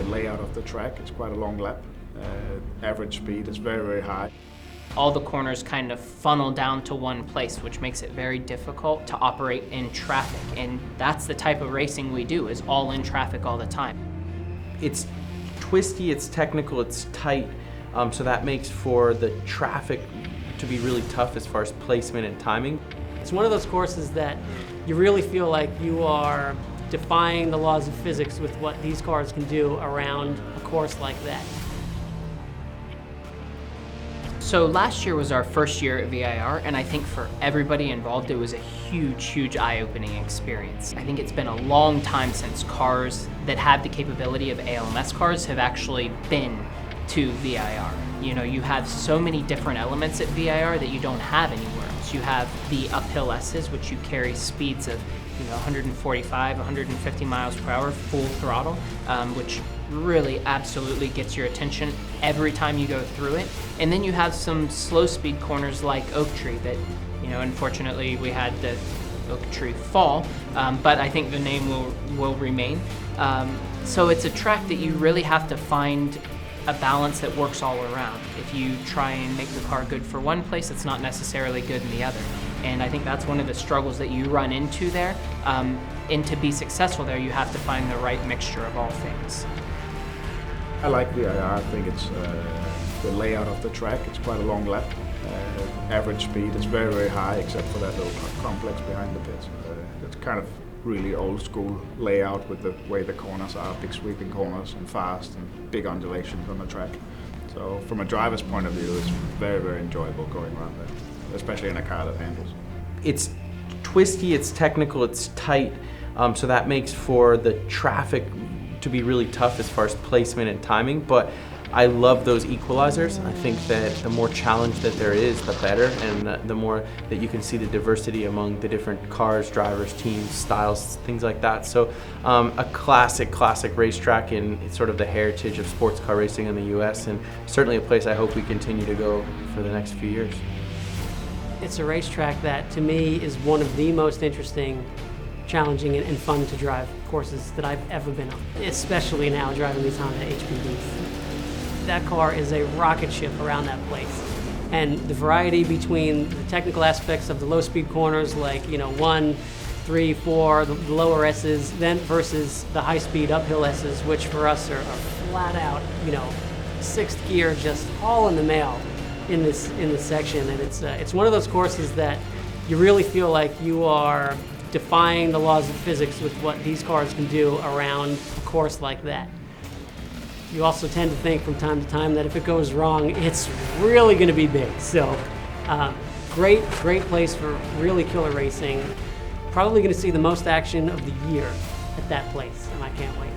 layout of the track. It's quite a long lap. Average speed is very, very high. All the corners kind of funnel down to one place, which makes it very difficult to operate in traffic. And that's the type of racing we do, is all in traffic all the time. It's twisty, it's technical, it's tight, so that makes for the traffic to be really tough as far as placement and timing. It's one of those courses that you really feel like you are defying the laws of physics with what these cars can do around a course like that. So last year was our first year at VIR, and I think for everybody involved it was a huge eye-opening experience. I think it's been a long time since cars that have the capability of ALMS cars have actually been to VIR. You know, you have so many different elements at VIR that you don't have anywhere else. You have the uphill S's, which you carry speeds of 145, 150 miles per hour, full throttle, which really absolutely gets your attention every time you go through it. And then you have some slow speed corners like Oak Tree that, unfortunately we had the Oak Tree fall, but I think the name will remain. So it's a track that you really have to find a balance that works all around. If you try and make the car good for one place, it's not necessarily good in the other. And I think that's one of the struggles that you run into there. And to be successful there, you have to find the right mixture of all things. I like VIR. I think it's the layout of the track. It's quite a long lap. Average speed is very, very high, except for that little complex behind the pits. It's kind of really old school layout with the way the corners are, big sweeping corners and fast and big undulations on the track. So from a driver's point of view, it's very, very enjoyable going around there, especially in a car that handles. It's twisty, it's technical, it's tight, so that makes for the traffic to be really tough as far as placement and timing, but I love those equalizers. I think that the more challenge that there is, the better, and the more that you can see the diversity among the different cars, drivers, teams, styles, things like that. So a classic racetrack in sort of the heritage of sports car racing in the US, and certainly a place I hope we continue to go for the next few years. It's a racetrack that to me is one of the most interesting, challenging and fun to drive courses that I've ever been on, especially now driving these Honda HPDs. That car is a rocket ship around that place. And the variety between the technical aspects of the low speed corners like 1, 3, 4, the lower S's, then versus the high speed uphill S's, which for us are flat out, sixth gear, just all in the mail in this section. And it's one of those courses that you really feel like you are defying the laws of physics with what these cars can do around a course like that. You also tend to think from time to time that if it goes wrong, it's really going to be big. So great place for really killer racing. Probably going to see the most action of the year at that place, and I can't wait.